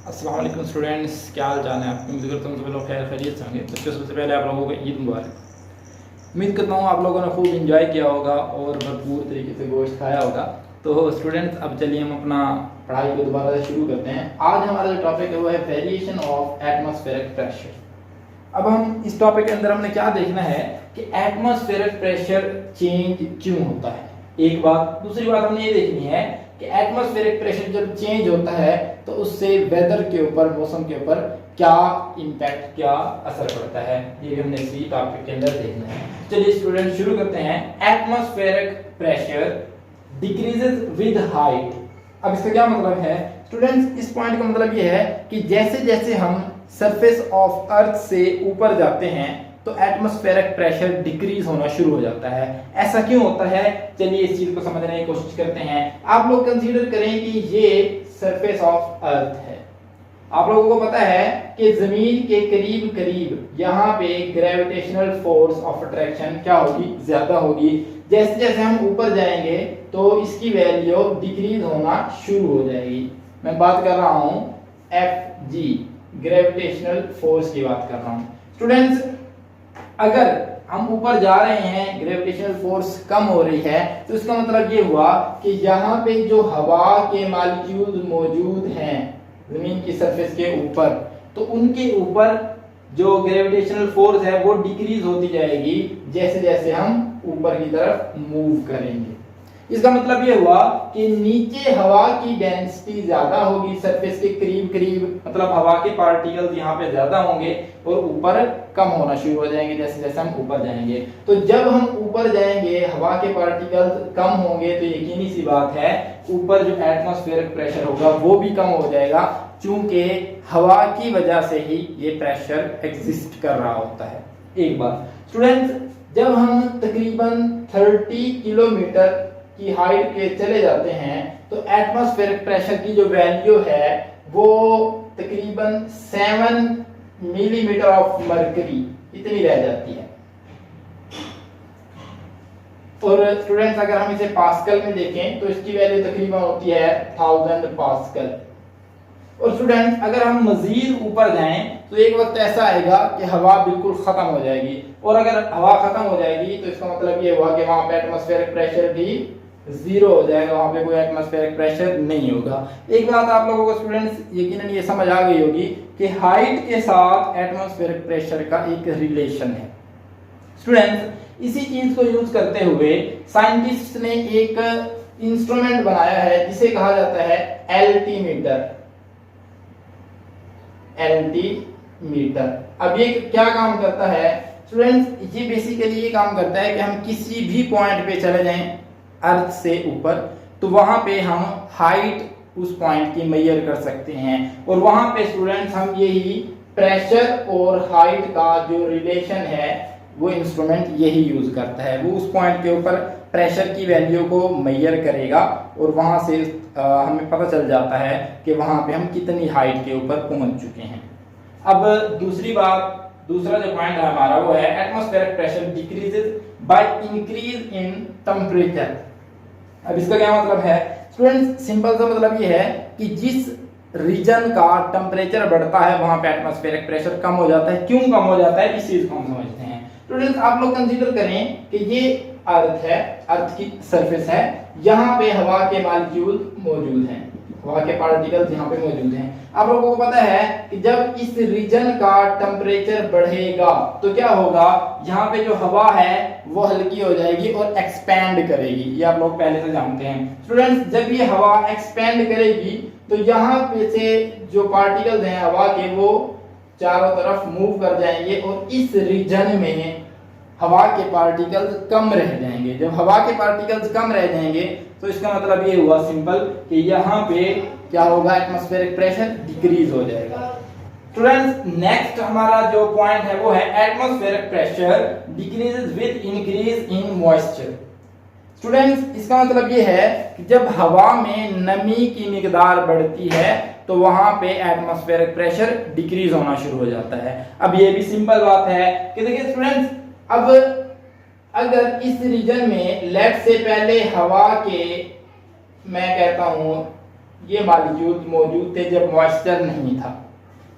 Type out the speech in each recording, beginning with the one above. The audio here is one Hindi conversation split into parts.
अस्सलाम वालेकुम स्टूडेंट्स, क्या हाल चाल है आपकी। उम्मीद करता हूँ सब लोग खैर खैरियत से होंगे। तो सबसे पहले आप लोगों को ईद मुबारक। उम्मीद करता हूँ आप लोगों ने खूब इंजॉय किया होगा और भरपूर तरीके से गोश्त खाया होगा। तो स्टूडेंट्स, अब चलिए हम अपना पढ़ाई को दोबारा से शुरू करते हैं। आज हमारा जो टॉपिक है वो है वेरिएशन ऑफ एटमॉस्फेरिक प्रेशर। अब हम इस टॉपिक के अंदर हमने क्या देखना है कि एटमॉस्फेरिक प्रेशर चेंज क्यों होता है, एक बात। दूसरी बात हमने ये देखनी है कि एटमॉस्फेरिक प्रेशर जब चेंज होता है तो उससे वेदर के ऊपर, मौसम के ऊपर क्या इम्पैक्ट, क्या असर पड़ता है, ये हमने इसी टॉपिक के अंदर देखना है। चलिए स्टूडेंट शुरू करते हैं। Atmospheric pressure decreases with height. अब इसका क्या मतलब है स्टूडेंट्स? इस पॉइंट का मतलब ये है कि जैसे जैसे हम सरफेस ऑफ अर्थ से ऊपर जाते हैं तो एटमॉस्फेरिक प्रेशर डिक्रीज होना शुरू हो जाता है। ऐसा क्यों होता है, चलिए इस चीज को समझने की कोशिश करते हैं। आप लोग कंसीडर करें कि ये सरफेस ऑफ अर्थ है। आप लोगों को पता है कि जमीन के करीब करीब यहाँ पे ग्रेविटेशनल फोर्स ऑफ अट्रैक्शन क्या होगी, ज्यादा होगी। जैसे जैसे हम ऊपर जाएंगे तो इसकी वैल्यू डिक्रीज होना शुरू हो जाएगी। मैं बात कर रहा हूँ Fg, ग्रेविटेशनल फोर्स की बात कर रहा हूँ। स्टूडेंट्स, अगर हम ऊपर जा रहे हैं, ग्रेविटेशनल फोर्स कम हो रही है, तो इसका मतलब ये हुआ कि यहाँ पे जो हवा के मॉलिक्यूल मौजूद हैं जमीन की सरफेस के ऊपर, तो उनके ऊपर जो ग्रेविटेशनल फोर्स है वो डिक्रीज होती जाएगी जैसे जैसे हम ऊपर की तरफ मूव करेंगे। इसका मतलब ये हुआ कि नीचे हवा की डेंसिटी ज्यादा होगी, सरफेस के करीब करीब, मतलब हवा के पार्टिकल्स यहाँ पे ज्यादा होंगे और ऊपर कम होना शुरू हो जाएंगे जैसे जैसे हम ऊपर जाएंगे। तो जब हम ऊपर जाएंगे हवा के पार्टिकल्स कम होंगे तो यकीनी सी बात है ऊपर जो एटमॉस्फेरिक प्रेशर होगा वो भी कम हो जाएगा, क्योंकि हवा की वजह से ही ये प्रेशर एग्जिस्ट कर रहा होता है। एक बात स्टूडेंट्स, जब हम तकरीबन 30 किलोमीटर की हाइट के चले जाते हैं तो एटमॉस्फेरिक प्रेशर की जो वैल्यू है वो तकरीबन 7 मिलीमीटर ऑफ मर्करी इतनी रह जाती है। और स्टूडेंट्स, अगर हम इसे पास्कल में देखें तो इसकी वैल्यू तकरीबन होती है 1000 पास्कल। और स्टूडेंट्स, अगर हम मजीद ऊपर जाएं तो एक वक्त ऐसा आएगा कि हवा बिल्कुल खत्म हो जाएगी, और अगर हवा खत्म हो जाएगी तो इसका मतलब ये हुआ कि वहां पे एटमॉस्फेरिक प्रेशर भी जीरो हो जाएगा, वहां पे कोई एटमॉस्फेरिक प्रेशर नहीं होगा। एक बात आप लोगों को स्टूडेंट्स यकीनन ये समझ आ गई होगी कि हाइट के साथ एटमॉस्फेरिक प्रेशर का एक रिलेशन है। स्टूडेंट्स, इसी चीज को यूज करते हुए साइंटिस्ट ने एक इंस्ट्रूमेंट बनाया है जिसे कहा जाता है एल्टीमीटर। एल्टीमीटर अब ये क्या काम करता है स्टूडेंट्स? ये बेसिकली ये काम करता है कि हम किसी भी पॉइंट पे चले जाएं अर्थ से ऊपर, तो वहां पे हम हाइट उस पॉइंट की मेजर कर सकते हैं, और वहां पे स्टूडेंट्स हम यही प्रेशर और हाइट का जो रिलेशन है वो इंस्ट्रूमेंट यही यूज करता है। वो उस पॉइंट के ऊपर प्रेशर की वैल्यू को मेजर करेगा और वहां से हमें पता चल जाता है कि वहां पे हम कितनी हाइट के ऊपर पहुंच चुके हैं। अब दूसरी बात, दूसरा जो पॉइंट है हमारा वो है atmospheric pressure decreases by increase in temperature. अब इसका क्या मतलब है स्टूडेंट्स? सिंपल सा मतलब ये है कि जिस रीजन का टेम्परेचर बढ़ता है वहां पे एटमॉस्फेरिक प्रेशर कम हो जाता है। क्यों कम हो जाता है, इस चीज को हम समझते हैं। स्टूडेंट्स, आप लोग कंसीडर करें कि ये अर्थ है, अर्थ की सरफेस है, यहाँ पे हवा के मॉलिक्यूल मौजूद हैं, हवा के पार्टिकल्स यहाँ पे मौजूद हैं। आप लोगों को पता है कि जब इस रीजन का टेम्परेचर बढ़ेगा तो क्या होगा, यहाँ पे जो हवा है वो हल्की हो जाएगी और एक्सपैंड करेगी। ये आप लोग पहले से जानते हैं। स्टूडेंट्स, जब ये हवा एक्सपैंड करेगी तो यहाँ पे से जो पार्टिकल्स हैं हवा के वो चारों तरफ मूव कर जाएंगे और इस रीजन में हवा के पार्टिकल्स कम रह जाएंगे। जब हवा के पार्टिकल्स कम रह जाएंगे तो इसका मतलब ये हुआ सिंपल कि यहाँ पे क्या होगा, एटमॉस्फेरिक प्रेशर डिक्रीज हो जाएगा। स्टूडेंट्स, नेक्स्ट हमारा जो पॉइंट है वो है atmospheric pressure decreases with increase in moisture. Students, इसका मतलब ये है कि जब हवा में नमी की मिकदार बढ़ती है तो वहां पे एटमॉस्फेरिक प्रेशर डिक्रीज होना शुरू हो जाता है। अब ये भी सिंपल बात है कि देखिए स्टूडेंट्स, अब अगर इस रीजन में लेफ्ट से पहले हवा के, मैं कहता हूं ये मॉलिक्यूल मौजूद थे जब मॉइस्चर नहीं था।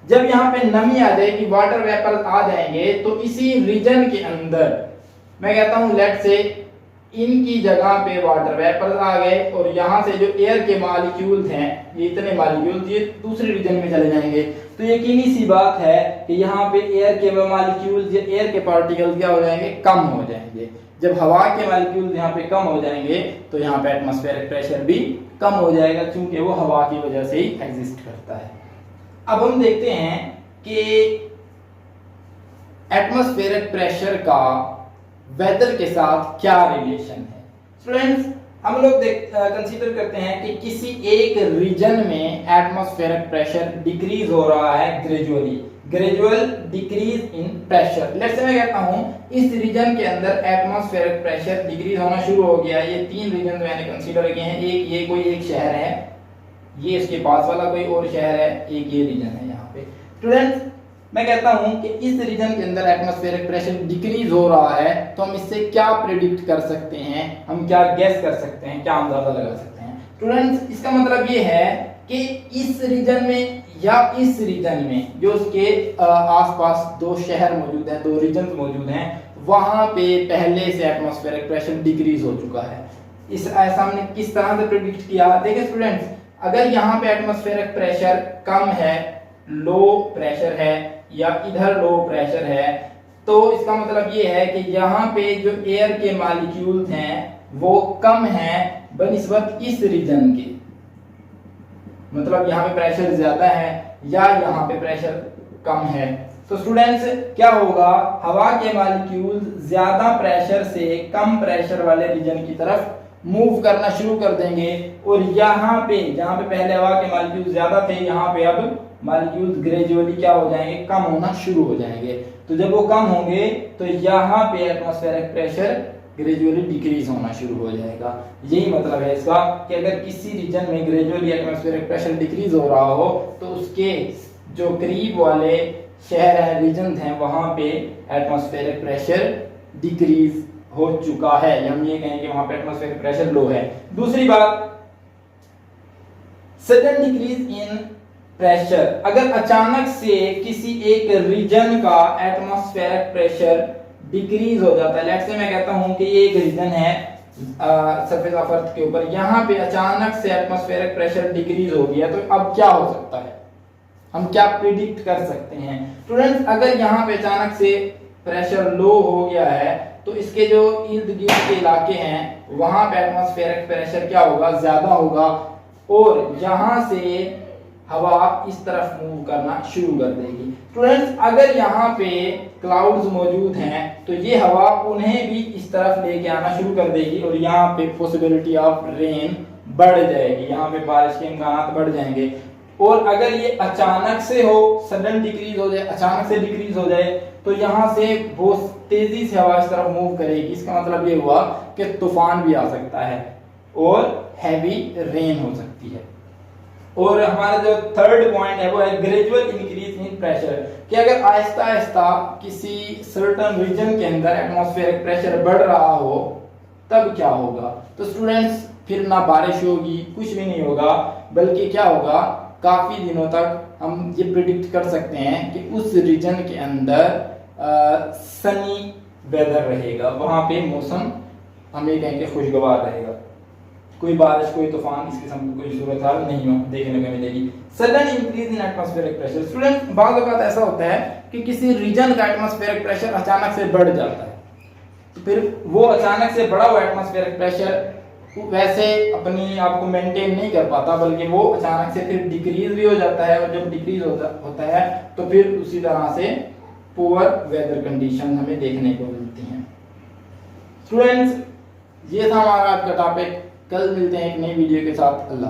जब यहाँ पे नमी आ जाएगी, वाटर वेपर आ जाएंगे, तो इसी रीजन के अंदर मैं कहता हूँ लेट से इनकी जगह पे वाटर वेपर आ गए और यहाँ से जो एयर के मॉलिक्यूल्स हैं, ये इतने मॉलिक्यूल्स ये दूसरे रीजन में चले जाएंगे। तो यकीनी सी बात है कि यहाँ पे एयर के मॉलिक्यूल्स या एयर के पार्टिकल्स क्या हो जाएंगे, कम हो जाएंगे। जब हवा के मॉलिक्यूल्स यहाँ पे कम हो जाएंगे तो यहाँ पे एटमॉस्फेरिक प्रेशर भी कम हो जाएगा, क्योंकि वो हवा की वजह से ही एग्जिस्ट करता है। अब हम देखते हैं कि एटमॉस्फेरिक प्रेशर का वेदर के साथ क्या रिलेशन है। स्टूडेंट्स, हम लोग कंसीडर करते हैं कि किसी एक रीजन में एटमॉस्फेरिक प्रेशर डिक्रीज हो रहा है gradual decrease in pressure. Let's say मैं कहता हूं इस रीजन के अंदर एटमॉस्फेरिक प्रेशर डिक्रीज होना शुरू हो गया। ये 3 रीजन मैंने कंसीडर किए हैं। एक ये कोई एक शहर है, ये इसके पास वाला कोई और शहर है, एक ये रीजन है यहाँ पे। स्टूडेंट्स, मैं कहता हूं कि इस रीजन के अंदर एटमॉस्फेरिक प्रेशर डिक्रीज हो रहा है, तो हम इससे क्या प्रेडिक्ट कर सकते हैं, हम क्या गेस कर सकते हैं, क्या अंदाजा लगा सकते हैं। स्टूडेंट्स, इसका मतलब ये है कि इस रीजन में या इस रीजन में जो उसके आसपास 2 शहर मौजूद हैं, 2 रीजन मौजूद हैं, वहां पे पहले से एटमॉस्फेरिक प्रेशर डिक्रीज हो चुका है। इस ऐसा हमने किस तरह से प्रेडिक्ट किया, देखिए स्टूडेंट्स, अगर यहाँ पे एटमॉस्फेरिक प्रेशर कम है, लो प्रेशर है या इधर लो प्रेशर है, तो इसका मतलब ये है कि यहाँ पे जो एयर के मॉलिक्यूल्स हैं वो कम हैं बनिस्बत इस रीजन के। मतलब यहाँ पे प्रेशर ज्यादा है या यहाँ पे प्रेशर कम है। तो स्टूडेंट्स, क्या होगा, हवा के मॉलिक्यूल्स ज्यादा प्रेशर से कम प्रेशर वाले रीजन की तरफ मूव करना शुरू कर देंगे, और यहाँ पे जहाँ पे पहले हवा के मॉलिक्यूल्स ज्यादा थे, यहाँ पे अब मॉलिक्यूल्स ग्रेजुअली क्या हो जाएंगे, कम होना शुरू हो जाएंगे। तो जब वो कम होंगे तो यहाँ पे एटमॉस्फेरिक प्रेशर ग्रेजुअली डिक्रीज होना शुरू हो जाएगा। यही मतलब है इसका कि अगर किसी रीजन में ग्रेजुअली एटमॉस्फेरिक प्रेशर डिक्रीज हो रहा हो तो उसके जो करीब वाले शहर हैं, रीजन हैं, वहां पे एटमॉस्फेरिक प्रेशर डिक्रीज हो चुका है, हम ये कहें कि वहां पे एटमॉस्फेरिक प्रेशर लो है। दूसरी बात, सडन डिक्रीज इन प्रेशर, अगर अचानक से किसी एक रीजन का एटमॉस्फेरिक प्रेशर डिक्रीज हो जाता है। लेट्स से मैं कहता हूं कि ये एक रीजन है सरफेस ऑफ अर्थ के ऊपर, यहाँ पे अचानक से एटमॉस्फेरिक प्रेशर डिक्रीज हो गया, तो अब क्या हो सकता है, हम क्या प्रिडिक्ट कर सकते हैं। स्टूडेंट्स, अगर यहाँ पे अचानक से प्रेशर लो हो गया है तो इसके जो इर्द गिर्द के इलाके हैं वहां पे एटमॉस्फेरिक प्रेशर क्या होगा, ज्यादा होगा, और यहाँ से हवा इस तरफ मूव करना शुरू कर देगी। स्टूडेंट्स, अगर यहाँ पे क्लाउड्स मौजूद हैं तो ये हवा उन्हें भी इस तरफ लेके आना शुरू कर देगी और यहाँ पे पॉसिबिलिटी ऑफ रेन बढ़ जाएगी, यहाँ पे बारिश के इम्कान बढ़ जाएंगे। और अगर ये अचानक से हो, सडन डिक्रीज हो जाए, अचानक से डिक्रीज हो जाए, तो यहाँ से बहुत तेजी से हवा इस तरफ मूव करेगी। इसका मतलब ये हुआ कि तूफान भी आ सकता है और हैवी रेन हो सकती है। और हमारा जो थर्ड पॉइंट है वो है ग्रेजुअल इंक्रीज इन प्रेशर, कि अगर आहिस्ता आहिस्ता किसी सर्टेन रीजन के अंदर एटमॉस्फेरिक प्रेशर बढ़ रहा हो तब क्या होगा। तो स्टूडेंट्स, फिर ना बारिश होगी, कुछ भी नहीं होगा, बल्कि क्या होगा, काफी दिनों तक हम ये प्रिडिक्ट कर सकते हैं कि उस रीजन के अंदर सनी वेदर रहेगा, वहां पे मौसम हम ये कहेंगे खुशगवार रहेगा, कोई बारिश, कोई तूफान, इस किस्म की कोई सूरत हाल नहीं देखने को मिलेगी। Sudden increase in atmospheric pressure, student, बात ऐसा होता है कि किसी रीजन का एटमॉस्फेरिक प्रेशर अचानक से बढ़ जाता है, तो फिर वो अचानक से बढ़ा हुआ एटमॉस्फेरिक प्रेशर वैसे अपनी आप को मेंटेन नहीं कर पाता, बल्कि वो अचानक से फिर डिक्रीज भी हो जाता है, और जब डिक्रीज होता है तो फिर उसी तरह से पुअर वेदर कंडीशन हमें देखने को मिलती हैं। स्टूडेंट्स, ये था हमारा आज का टॉपिक। कल मिलते हैं एक नई वीडियो के साथ। अल्लाह।